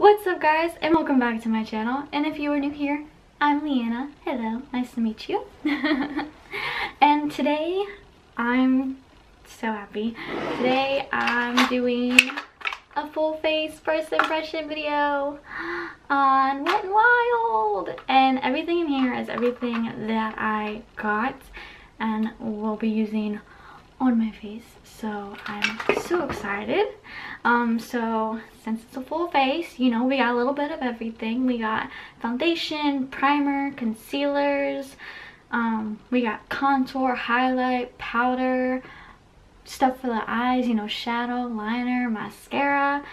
What's up guys, and welcome back to my channel. And if you are new here, I'm Leanna. Hello, nice to meet you. And today I'm so happy. Today I'm doing a full face first impression video on Wet n Wild, and everything in here is everything that I got and will be using on my face, so I'm so excited. So since it's a full face, you know, we got a little bit of everything. We got foundation, primer, concealers, we got contour, highlight, powder, stuff for the eyes, you know, shadow, liner, mascara.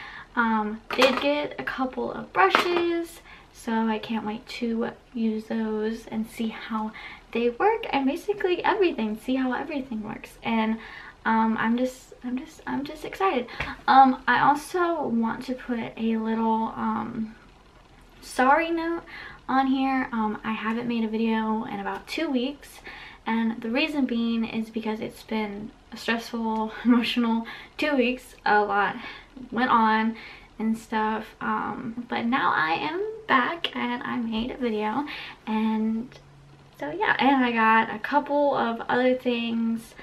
Did get a couple of brushes, so I can't wait to use those and see how they work, and basically everything, see how everything works. And I'm just excited. I also want to put a little sorry note on here. I haven't made a video in about 2 weeks, and the reason being is because it's been a stressful, emotional 2 weeks. A lot went on and stuff, but now I am back and I made a video, and so yeah. And I got a couple of other things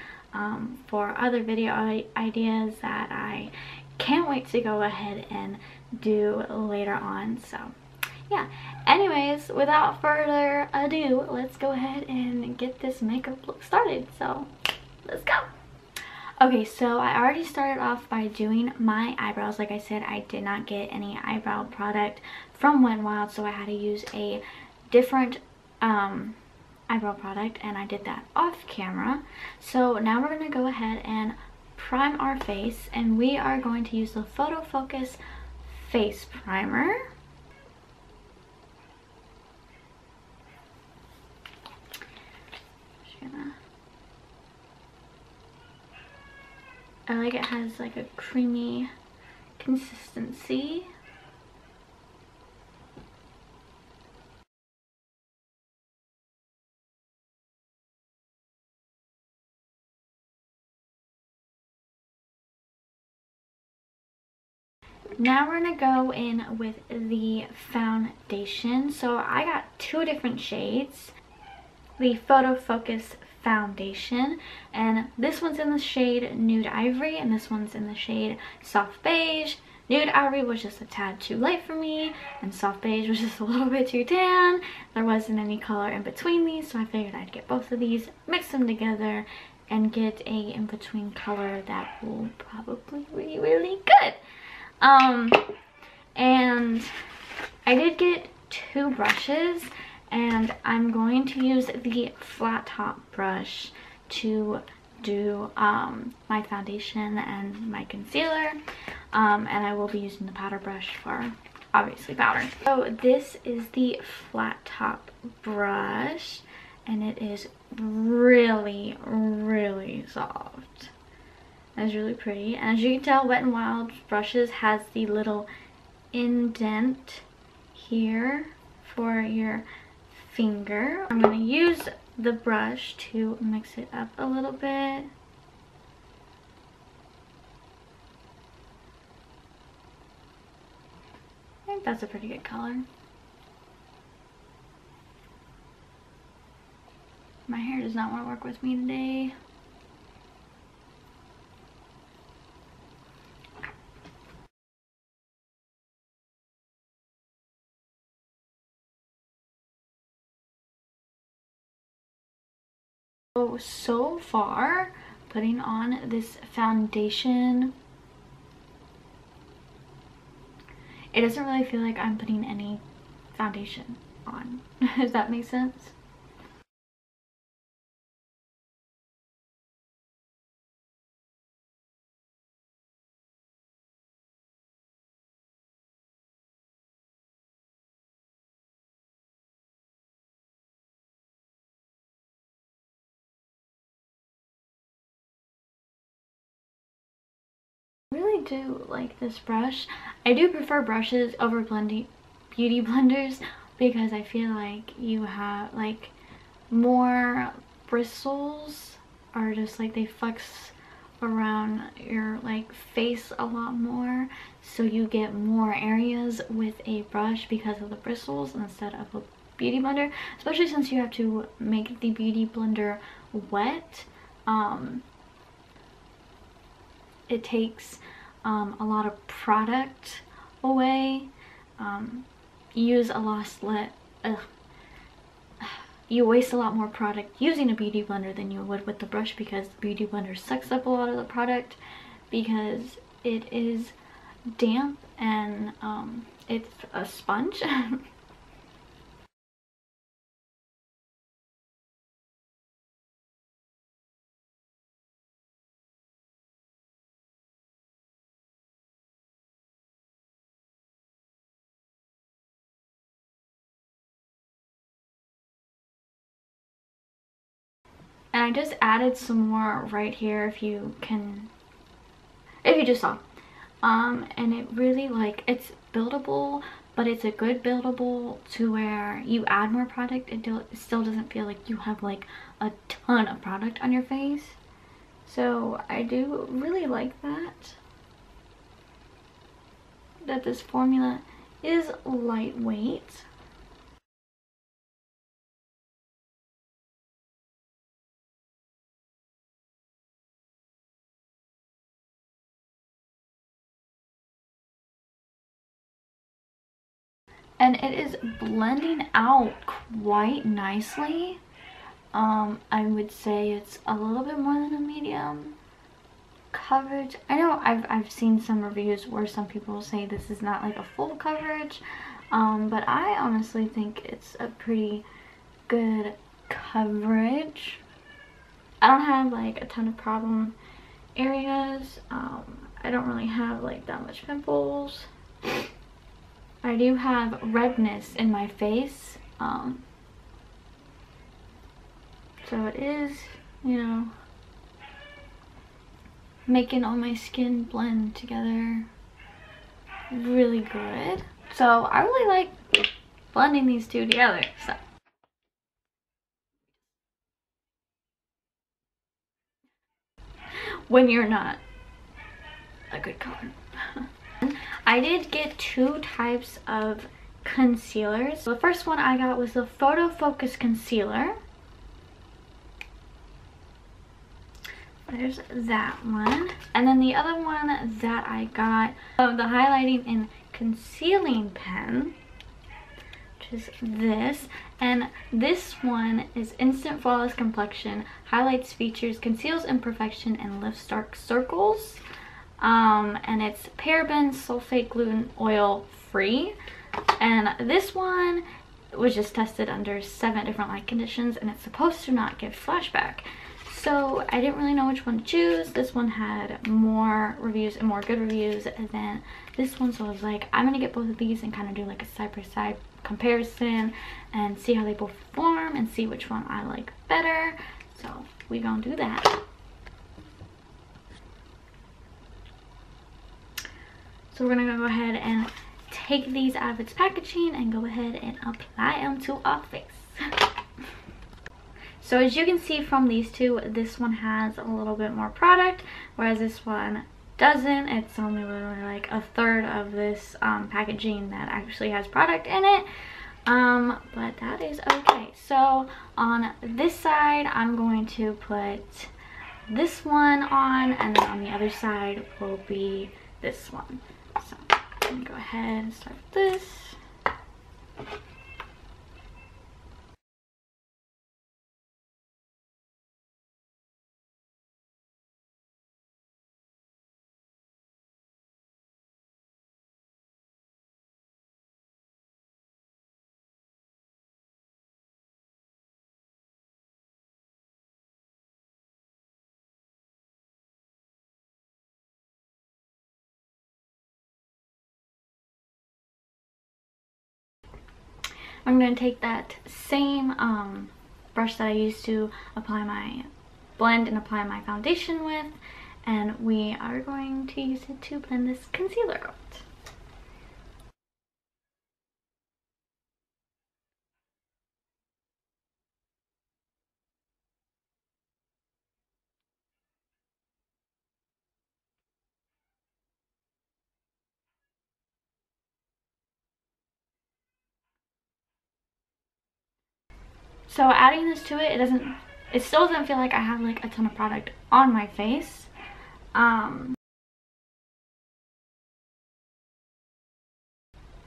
for other video ideas that I can't wait to go ahead and do later on. So yeah, anyways, without further ado, let's go ahead and get this makeup look started. So let's go. Okay, so I already started off by doing my eyebrows. Like I said, I did not get any eyebrow product from Wet n Wild, so I had to use a different eyebrow product, and I did that off camera. So now we're going to go ahead and prime our face, and we are going to use the Photo Focus face primer. I like it has like a creamy consistency. Now we're gonna go in with the foundation. So I got 2 different shades. The Photo Focus foundation, and this one's in the shade Nude Ivory, and this one's in the shade Soft Beige. Nude Ivory was just a tad too light for me, and Soft Beige was just a little bit too tan. There wasn't any color in between these, so I figured I'd get both of these, mix them together, and get a in-between color that will probably be really good. And I did get 2 brushes, and I'm going to use the flat top brush to do my foundation and my concealer, and I will be using the powder brush for obviously powder. So this is the flat top brush, and it is really soft. It's really pretty, and as you can tell, Wet n Wild brushes has the little indent here for your finger. I'm going to use the brush to mix it up a little bit. I think that's a pretty good color. My hair does not want to work with me today. So far, putting on this foundation, it doesn't really feel like I'm putting any foundation on. Does that make sense? I really do like this brush. I do prefer brushes over beauty blenders because I feel like you have like more bristles, or just like they flex around your like face a lot more, so you get more areas with a brush because of the bristles instead of a beauty blender, especially since you have to make the beauty blender wet. It takes a lot of product away. You use a lot you waste a lot more product using a beauty blender than you would with the brush, because the beauty blender sucks up a lot of the product because it is damp and it's a sponge. And I just added some more right here, if you just saw. And it really, like, it's buildable, but it's a good buildable to where you add more product, it still doesn't feel like you have like a ton of product on your face. So I do really like that this formula is lightweight. And it is blending out quite nicely. I would say it's a little bit more than a medium coverage. I know I've seen some reviews where some people say this is not like a full coverage, but I honestly think it's a pretty good coverage. I don't have like a ton of problem areas. I don't really have like that much pimples. I do have redness in my face, so it is, you know, making all my skin blend together really good. So I really like blending these two together. So when you're not a good color. I did get two types of concealers. So the first one I got was the Photo Focus Concealer. There's that one. And then the other one that I got, the Highlighting and Concealing Pen, which is this. And this one is Instant Flawless Complexion, highlights features, conceals imperfection, and lifts dark circles. And it's paraben, sulfate, gluten, oil free. And this one was just tested under 7 different light conditions, and it's supposed to not give flashback. So I didn't really know which one to choose. This one had more reviews and more good reviews than this one, so I was like, I'm gonna get both of these and kind of do like a side-by-side comparison and see how they both perform and see which one I like better. So we gonna do that. So we're gonna go ahead and take these out of its packaging and go ahead and apply them to our face. So as you can see from these two, this one has a little bit more product, whereas this one doesn't. It's only literally like a third of this packaging that actually has product in it. But that is okay. So on this side, I'm going to put this one on, and then on the other side will be this one. So I'm gonna go ahead and start with this. I'm going to take that same brush that I used to apply my blend and apply my foundation with, and we are going to use it to blend this concealer out. So adding this to it, it still doesn't feel like I have like a ton of product on my face. You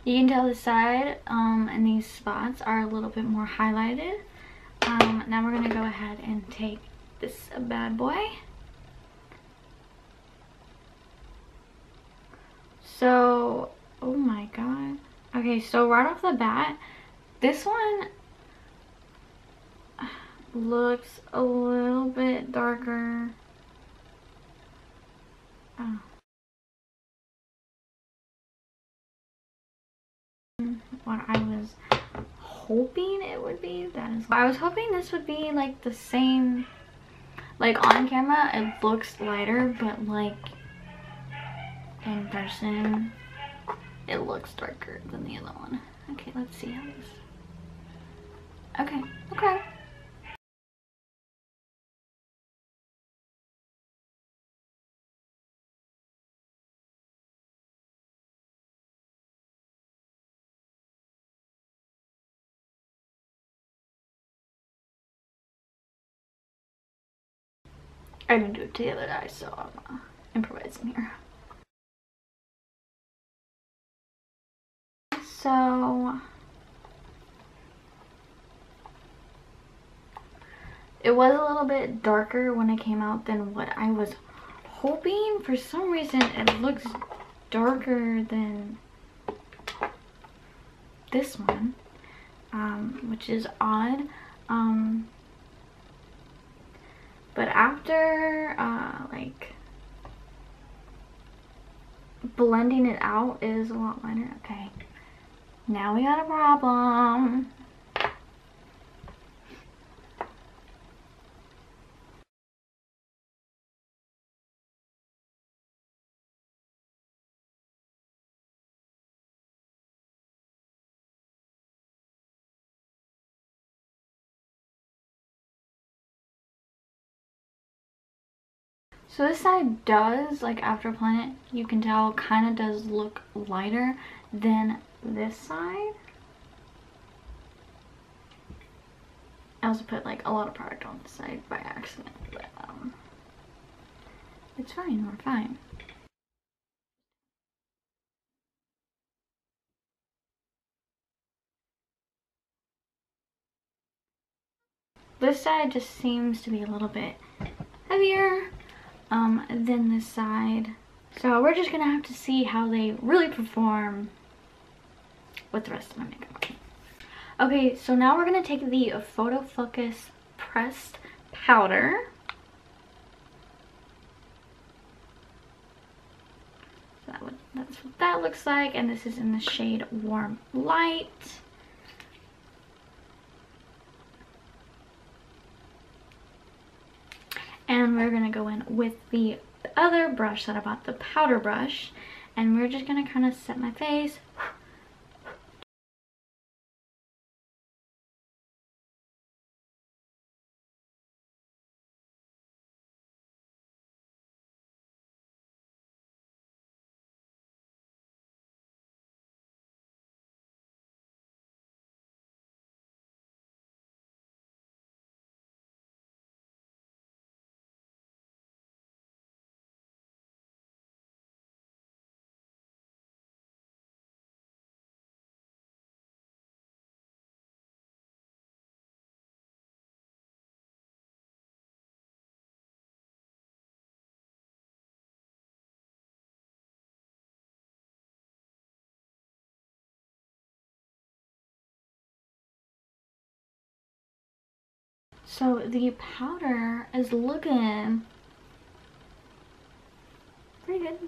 can tell the side and these spots are a little bit more highlighted. Now we're gonna go ahead and take this bad boy. So, oh my god. Okay, so right off the bat, this one looks a little bit darker. Oh. What I was hoping it would be, that is, I was hoping this would be like the same, like on camera it looks lighter, but like in person it looks darker than the other one. Okay, let's see how this, okay. I didn't do it to the other eye, so I'm improvising here. So it was a little bit darker when it came out than what I was hoping. For some reason it looks darker than this one, which is odd. But after like blending it out, it is a lot lighter. Okay, now we got a problem. So this side does, like after applying it, you can tell kind of does look lighter than this side. I also put like a lot of product on this side by accident, but it's fine, we're fine. This side just seems to be a little bit heavier than this side. So we're just gonna have to see how they really perform with the rest of my makeup. Okay, so now we're gonna take the Photo Focus pressed powder. So that's what that looks like, and this is in the shade Warm Light. And we're gonna go in with the other brush that I bought, the powder brush, and we're just gonna kind of set my face. So the powder is looking pretty good.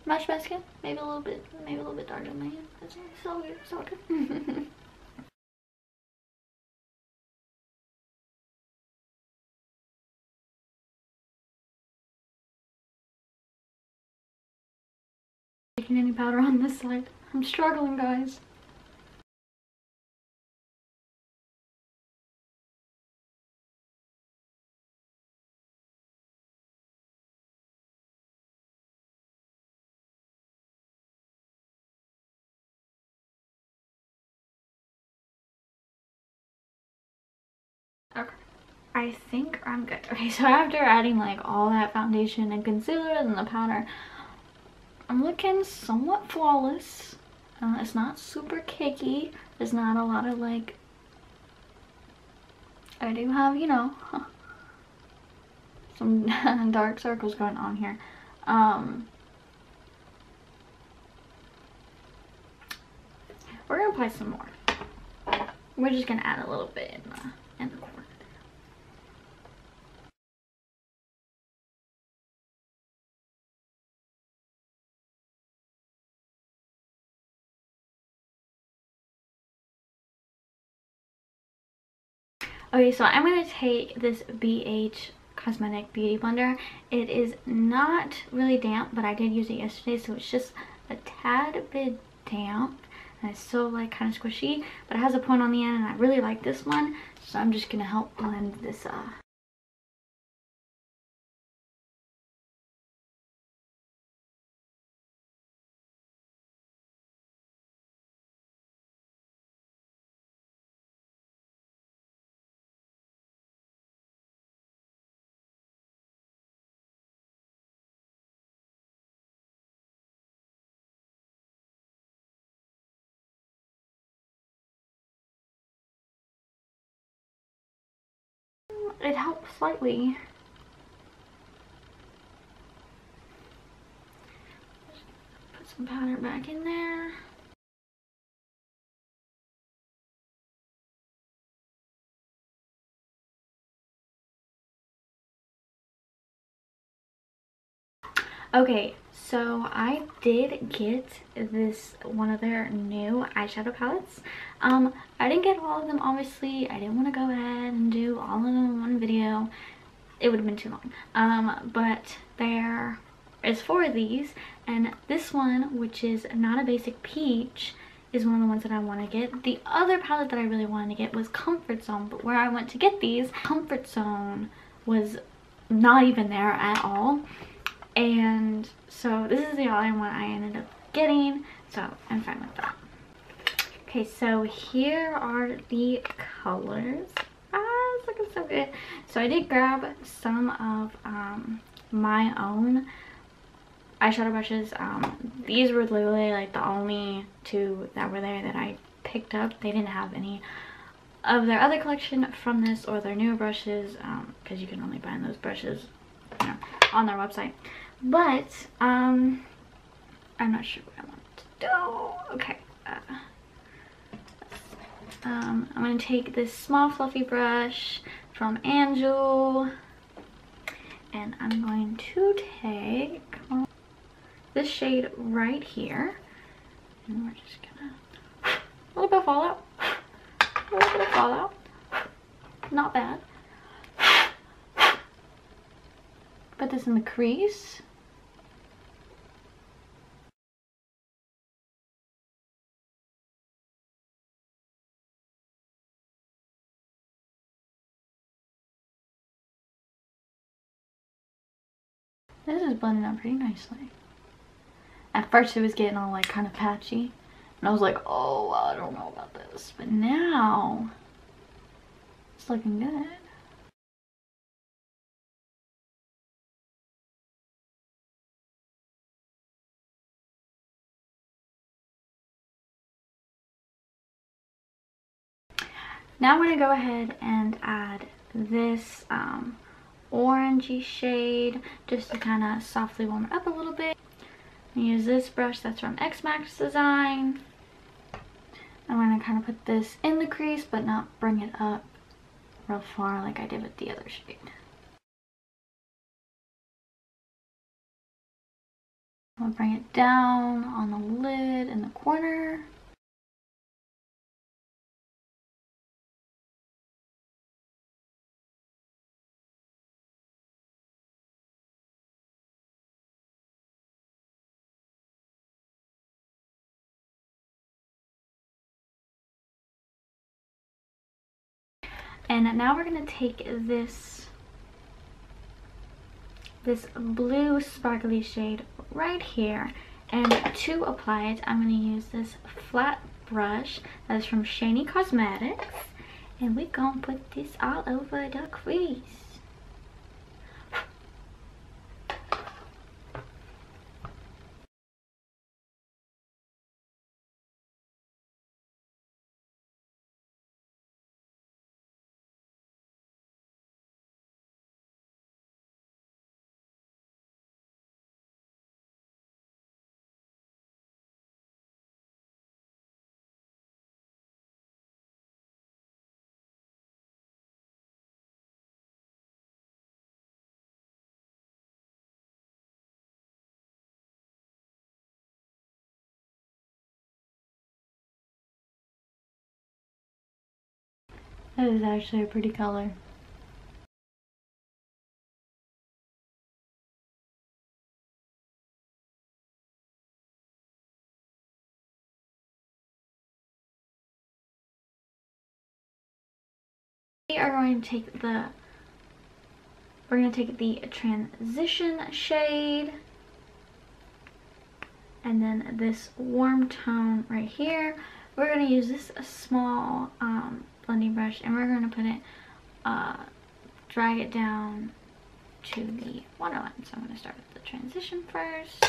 Match my skin, maybe a little bit darker than my hand. That's so good, so good. Taking any powder on this side. I'm struggling, guys. Okay, I think I'm good. Okay, so after adding like all that foundation and concealer and the powder, I'm looking somewhat flawless. It's not super cakey. There's not a lot of like, I do have, you know, some dark circles going on here. We're gonna apply some more. We're just gonna add a little bit in the corner. Okay, so I'm gonna take this BH Cosmetic Beauty Blender. It is not really damp, but I did use it yesterday, so it's just a tad bit damp. And it's still like kind of squishy, but it has a point on the end, and I really like this one, so I'm just gonna help blend this it helps slightly. Put some powder back in there. Okay, so I did get this one of their new eyeshadow palettes. I didn't get all of them, obviously. I didn't want to go ahead and do all of them in one video. It would have been too long. But there is 4 of these, and this one, which is not a basic peach, is one of the ones that I want to get. The other palette that I really wanted to get was Comfort Zone, but where I went to get these, Comfort Zone was not even there at all. And so this is the only one I ended up getting, so I'm fine with that. Okay, so here are the colors. It's looking so good. So I did grab some of my own eyeshadow brushes. These were literally like the only 2 that were there that I picked up. They didn't have any of their other collection from this or their newer brushes, because you can only find those brushes, you know, on their website. But I'm not sure what I want to do. Okay, I'm gonna take this small fluffy brush from Angel, and I'm going to take this shade right here, and we're just gonna a little bit of fallout, a little bit of fallout, not bad. Put this in the crease. This is blending up pretty nicely. At first it was getting all like kind of patchy, and I was like, oh, I don't know about this, but now it's looking good. Now I'm going to go ahead and add this orangey shade just to kind of softly warm it up a little bit. I'm use this brush that's from X Max Design. I'm going to kind of put this in the crease but not bring it up real far like I did with the other shade. I'll bring it down on the lid in the corner. And now we're going to take this blue sparkly shade right here, and to apply it I'm going to use this flat brush that is from Shany Cosmetics, And we're gonna put this all over the crease. That is actually a pretty color. We are going to take the transition shade and then this warm tone right here. We're going to use this small blending brush and we're going to put it, drag it down to the waterline. So I'm going to start with the transition first.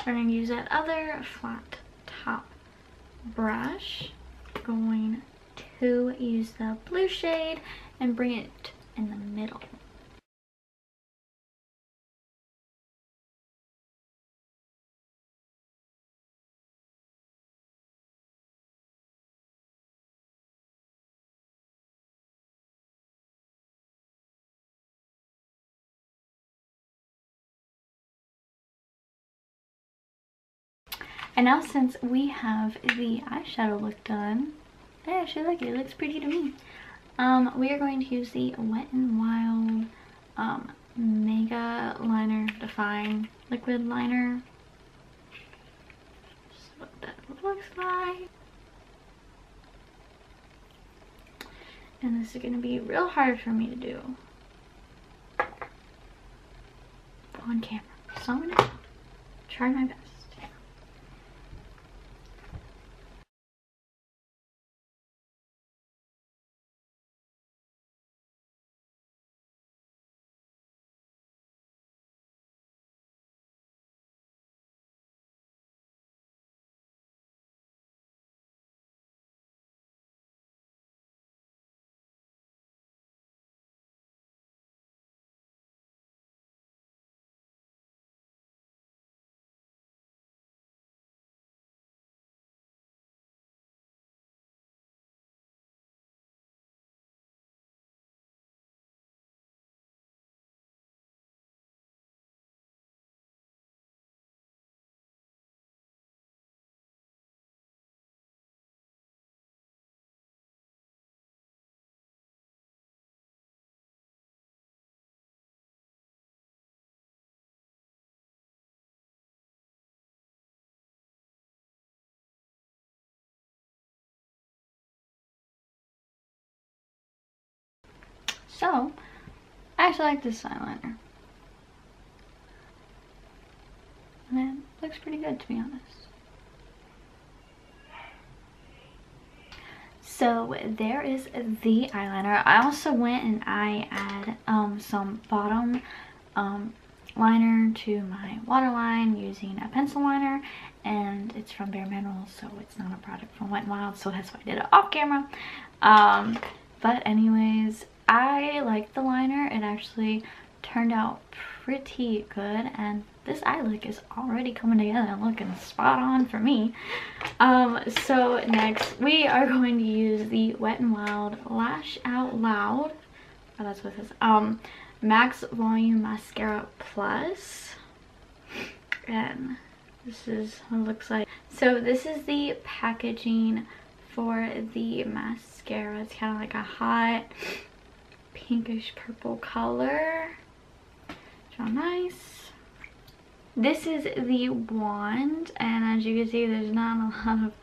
We're going to use that other flat top brush. Going to use the blue shade and bring it in the middle. And now since we have the eyeshadow look done, I actually like it. It looks pretty to me. We are going to use the Wet n Wild Mega Liner Define Liquid Liner. This is what that looks like. And this is going to be real hard for me to do on camera. So I'm going to try my best. So, I actually like this eyeliner. And it looks pretty good, to be honest. So there is the eyeliner. I also went and I add some bottom liner to my waterline using a pencil liner, and it's from Bare Minerals, so it's not a product from Wet n Wild, so that's why I did it off camera. But anyways, I like the liner. It actually turned out pretty good, and this eye look is already coming together and looking spot on for me. So next we are going to use the Wet n Wild Lash Out Loud, oh, that's what it says, Max Volume Mascara Plus, and this is what it looks like. So this is the packaging for the mascara. It's kind of like a hot pinkish purple color. It's real nice. This is the wand, and as you can see, there's not a lot of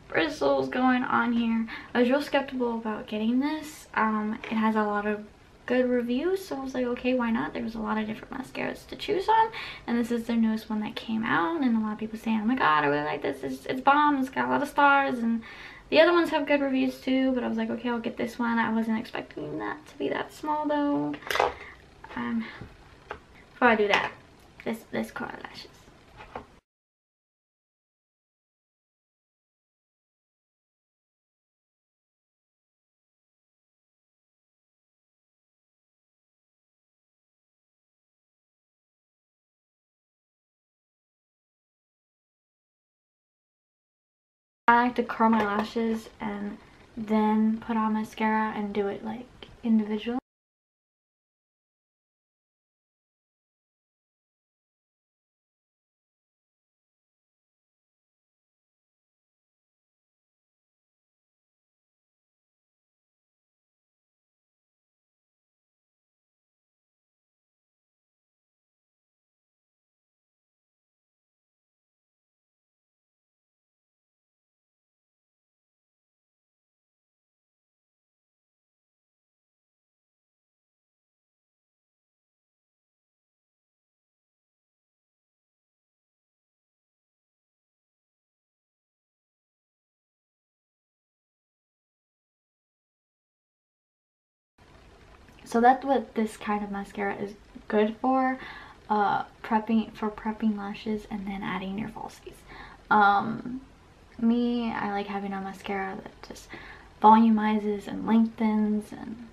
bristles going on here. I was real skeptical about getting this. It has a lot of good reviews, so I was like, okay, why not? There's a lot of different mascaras to choose on, and this is their newest one that came out, and a lot of people saying, oh my god, I really like this. It's bomb. It's got a lot of stars, and the other ones have good reviews too, but I was like, okay, I'll get this one. I wasn't expecting that to be that small though. Before I do that, this curl lashes. I like to curl my lashes and then put on mascara and do it like individually. So that's what this kind of mascara is good for, prepping lashes and then adding your falsies. Me, I like having a mascara that just volumizes and lengthens and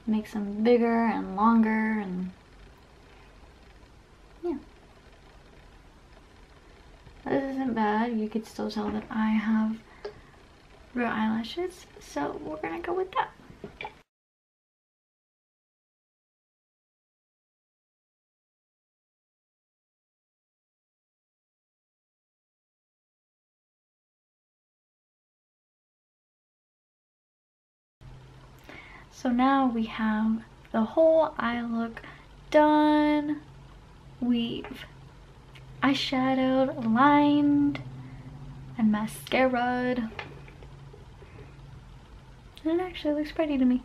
makes them bigger and longer, and yeah. This isn't bad. You could still tell that I have real eyelashes, so we're gonna go with that. So now we have the whole eye look done. We've eyeshadowed, lined, and mascara'd. And it actually looks pretty to me.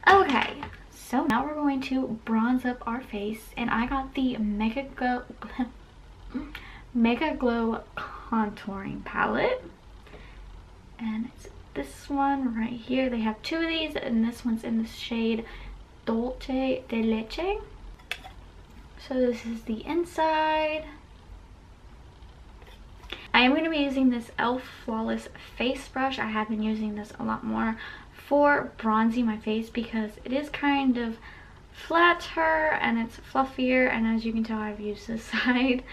Okay, so now we're going to bronze up our face, and I got the Mega Glow contouring palette, and it's this one right here. They have two of these, and this one's in the shade Dulce de Leche. So this is the inside. I am going to be using this e.l.f. Flawless Face Brush. I have been using this a lot more for bronzing my face because it is kind of flatter and it's fluffier, and as you can tell, I've used this side.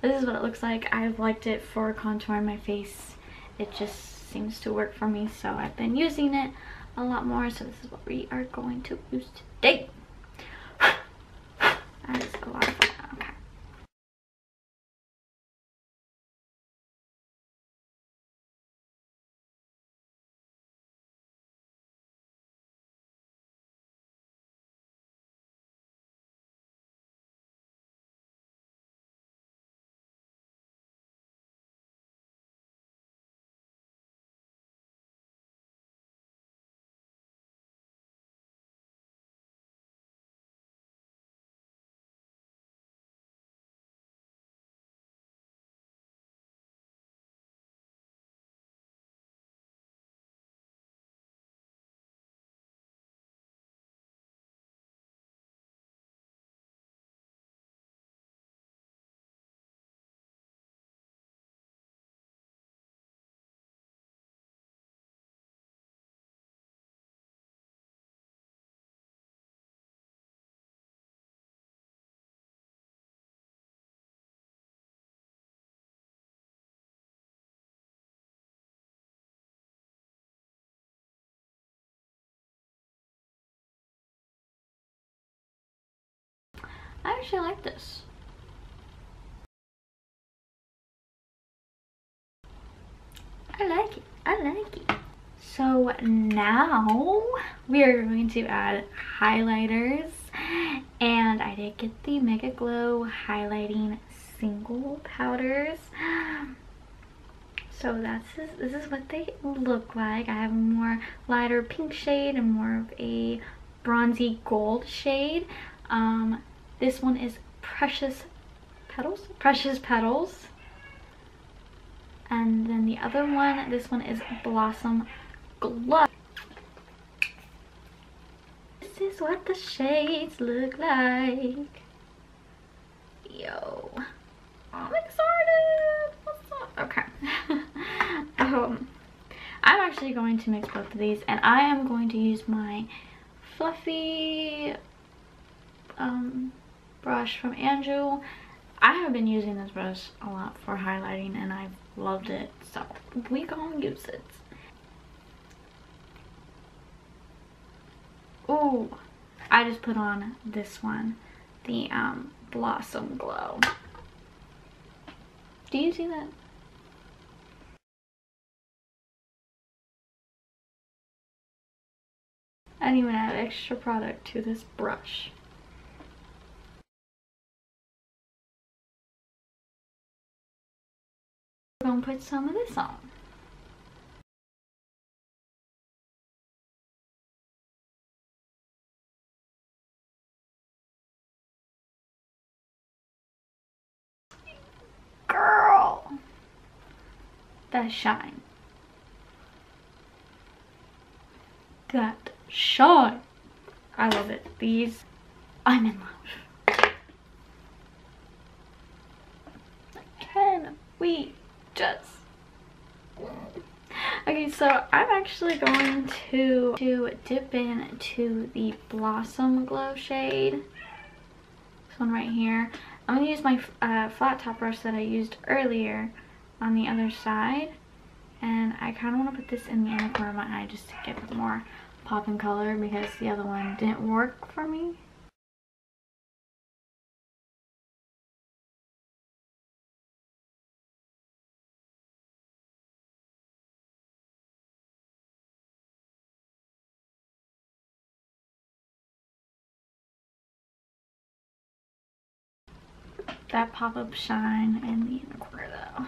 This is what it looks like. I've liked it for contouring my face. It just seems to work for me, so I've been using it a lot more. So this is what we are going to use today. That is a lot of fun. Okay. I actually like this. I like it. I like it. So now we are going to add highlighters. And I did get the Mega Glow highlighting single powders. So this is what they look like. I have a more lighter pink shade and more of a bronzy gold shade. This one is Precious Petals. And then the other one, this one is Blossom Glow. This is what the shades look like. Yo, I'm excited. What's up? Okay. I'm actually going to mix both of these, and I am going to use my fluffy brush from Anjou. I have been using this brush a lot for highlighting, and I've loved it, so we gonna use it. Ooh, I just put on this one, the Blossom Glow. Do you see that? I didn't even add extra product to this brush. We're gonna put some of this on. Girl! That shine. That shine. I love it. These, I'm in love. Can we just... Okay, so I'm actually going to dip into the Blossom Glow shade. This one right here. I'm going to use my flat top brush that I used earlier on the other side. And I kind of want to put this in the inner corner of my eye just to give it more pop and color, because the other one didn't work for me. That pop-up shine in the inner corner though.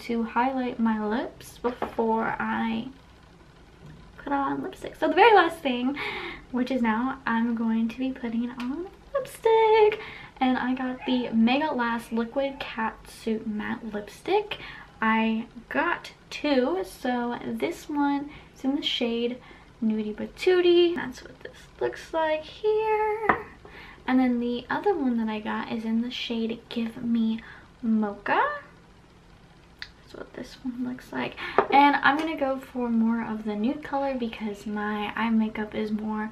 To highlight my lips before I put on lipstick. So the very last thing, which is now, I'm going to be putting on lipstick. And I got the Mega Last Liquid Catsuit Matte Lipstick. I got two, so this one is in the shade Nudie Patootie. That's what this looks like here. And then the other one that I got is in the shade Give Me Mocha. That's what this one looks like. And I'm gonna go for more of the nude color because my eye makeup is more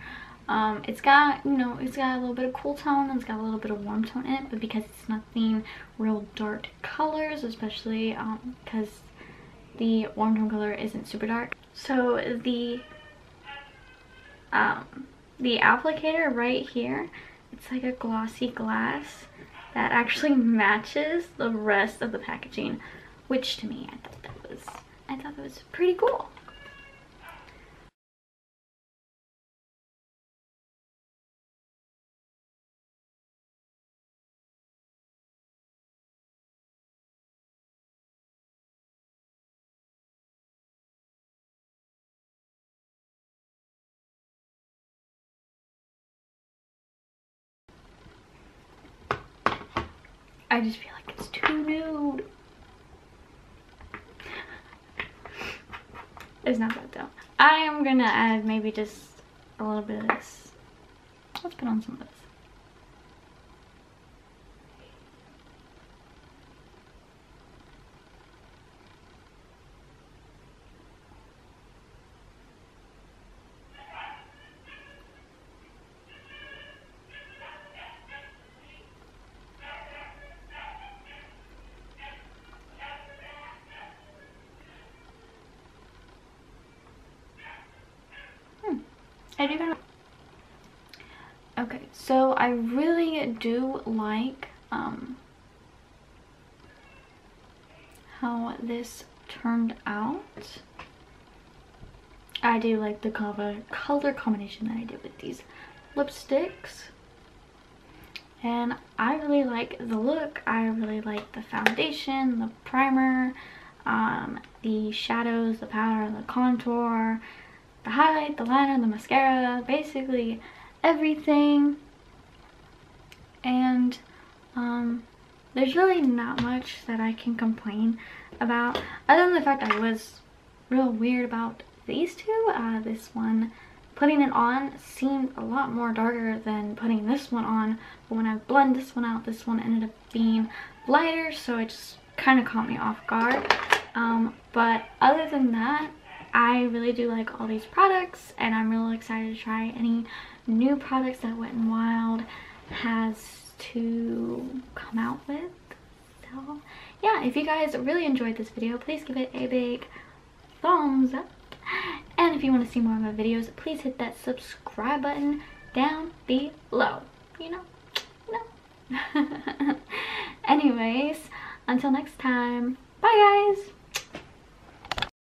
it's got, you know, it's got a little bit of cool tone and it's got a little bit of warm tone in it, but because it's nothing real dark colors, especially because the warm tone color isn't super dark. So the applicator right here, it's like a glossy glass that actually matches the rest of the packaging, which to me, I thought that was pretty cool. I just feel like it's too nude. It's not that though. I am gonna add maybe just a little bit of this. Let's put on some of this. I do kind of... Okay, so I really do like how this turned out. I do like the color combination that I did with these lipsticks. And I really like the look. I really like the foundation, the primer, the shadows, the powder, the contour, the highlight, the liner, the mascara, basically everything. And there's really not much that I can complain about, other than the fact I was real weird about these two. This one, putting it on seemed a lot more darker than putting this one on, but when I blend this one out, this one ended up being lighter, so it just kind of caught me off guard. But other than that, I really do like all these products, and I'm really excited to try any new products that Wet n Wild has to come out with. So yeah, if you guys really enjoyed this video, please give it a big thumbs up, and if you want to see more of my videos, please hit that subscribe button down below. You know. Anyways, until next time, bye guys.